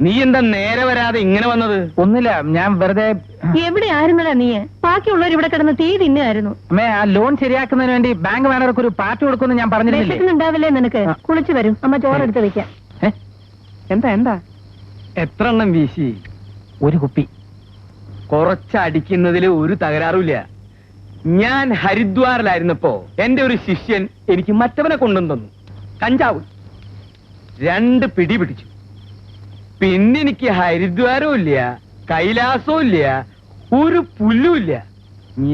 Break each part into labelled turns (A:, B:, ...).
A: നീ എന്താ നേരെ വരാതെ ഇങ്ങനെ വന്നത്?
B: ഒന്നുമില്ല, ഞാൻ വെറുതെ.
C: എവിടെ ആയിരുന്നടാ നീ? ബാക്കിയുള്ളവർ ഇവിടെ കിടന്ന് തീ തിന്നായിരുന്നു.
B: അമ്മേ, ആ ലോൺ ശരിയാക്കുന്നതിന് വേണ്ടി ബാങ്ക് മാനേജർക്ക് ഒരു പാർട്ടി കൊടുക്കുമെന്ന് ഞാൻ പറഞ്ഞിരുന്നില്ലേ?
C: ഉണ്ടാവില്ലേ നിനക്ക്? കുളിച്ചു വരും, അമ്മ ചോറെടുത്ത് വെക്കാം.
B: എന്താ എന്താ?
A: എത്ര എണ്ണം വീശി?
B: ഒരു കുപ്പി.
A: കുറച്ചടിക്കുന്നതിൽ ഒരു തകരാറുമില്ല. ഞാൻ ഹരിദ്വാറിലായിരുന്നപ്പോ എന്റെ ഒരു ശിഷ്യൻ എനിക്ക് മറ്റവനെ കൊണ്ടുവന്നു തന്നു കഞ്ചാവ്. 2 പിടി പിടിച്ചു. പിന്നെ എനിക്ക് ഹരിദ്വാരവും ഇല്ല, കൈലാസവും ഇല്ല, ഒരു പുല്ലുമില്ല.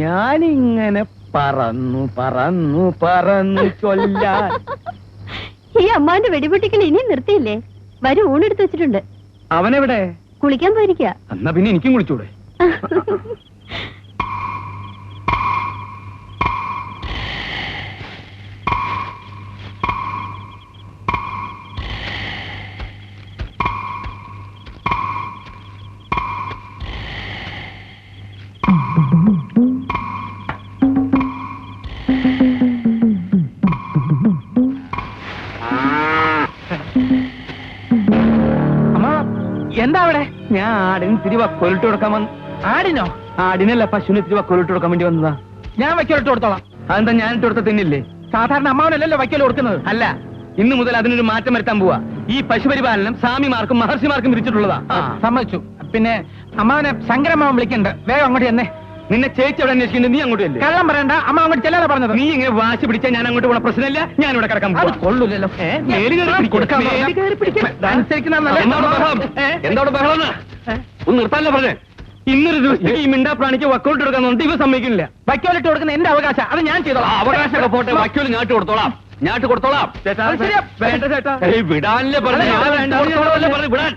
A: ഞാനിങ്ങനെ പറന്നു പറന്നു പറന്നു ചൊല്ലാൻ.
C: ഈ അമ്മാന്റെ വെടിപൊട്ടിക്കൽ ഇനിയും നിർത്തിയില്ലേ? വരും, ഊണെടുത്ത് വെച്ചിട്ടുണ്ട്.
A: അവനെവിടെ?
C: കുളിക്കാൻ പോയിരിക്ക.
A: എന്നാ പിന്നെ എനിക്കും കുളിച്ചൂടെ?
B: എന്താ അവിടെ?
A: ഞാൻ ആടിന് ഇത്തിരി വക്കോലിട്ട് കൊടുക്കാൻ വന്നു.
B: ആടിനോ?
A: ആടിനല്ല, പശുവിന് ഇത്തിരി വക്കോലിട്ട് കൊടുക്കാൻ വേണ്ടി വന്നതാ.
B: ഞാൻ വയ്ക്കലിട്ട് കൊടുത്തോളാം.
A: അതെന്താ ഞാൻ ഇട്ട് കൊടുത്ത തിന്നില്ലേ?
B: സാധാരണ അമ്മാവനല്ലല്ലോ വയ്ക്കൽ കൊടുക്കുന്നത്.
A: അല്ല, ഇന്നു മുതൽ അതിനൊരു മാറ്റം വരുത്താൻ പോവാ. ഈ പശുപരിപാലനം സ്വാമിമാർക്കും മഹർഷിമാർക്കും വിരിച്ചിട്ടുള്ളതാ.
B: സമ്മതിച്ചു. പിന്നെ അമ്മാവനെ ശങ്കരമ്മാവൻ വിളിക്കണ്ട്, വേഗം അങ്ങോട്ട് ചെന്നേ.
A: നിന്നെ ചേച്ചി അവിടെ അന്വേഷിക്കുന്നത്, നീ അങ്ങോട്ട് അല്ലേ?
B: കള്ളം പറയണ്ട, അമ്മ അങ്ങോട്ട് ചെല്ലാതെ പറഞ്ഞത്.
A: നീ ഇങ്ങനെ വാശി പിടിച്ചാൽ ഞാൻ അങ്ങോട്ട് പോണ പ്രശ്നമില്ല. ഞാൻ ഇവിടെ കിടക്കാൻ
B: അത് കൊള്ളൂലല്ലോ.
A: എന്താ ബഹളം? ഒന്ന് നിർത്താനല്ലേ പറഞ്ഞേ? ഇന്നൊരു ദിവസം ഈ മിണ്ടാ പ്രാണിക്ക് വക്കോട്ട് എടുക്കാൻ നോക്കി ഇവ സമ്മതിക്കില്ല.
B: വയ്ക്കോലിട്ട് കൊടുക്കുന്ന എന്റെ അവകാശം, അത് ഞാൻ ചെയ്തോളാം.
A: അവകാശമൊക്കെ പോട്ടെ, വക്കോല് ഞാട്ട് കൊടുത്തോളാം. ഞാട്ട് കൊടുത്തോളാം.
B: വേണ്ട ചേട്ടാ,
A: വിടാനല്ലേ പറഞ്ഞു. വിടാൻ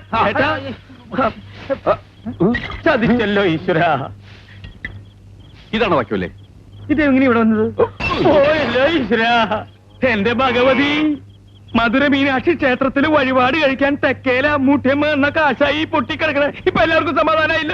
A: ചതിച്ചല്ലോ ഈശ്വര.
D: ഇതാണ് വയ്ക്കോല്ലേ?
A: ഇതെങ്ങനെ ഇവിടെ വന്നത്? ഓയല്ലോ ഈശ്വര. എന്റെ ഭഗവതി, മധുര മീനാക്ഷി ക്ഷേത്രത്തിൽ വഴിപാട് കഴിക്കാൻ തെക്കേല മുട്ടയമ്മ എന്ന കാശായി പൊട്ടിക്കിടക്കണ. ഇപ്പൊ എല്ലാവർക്കും സമാധാനമായില്ല.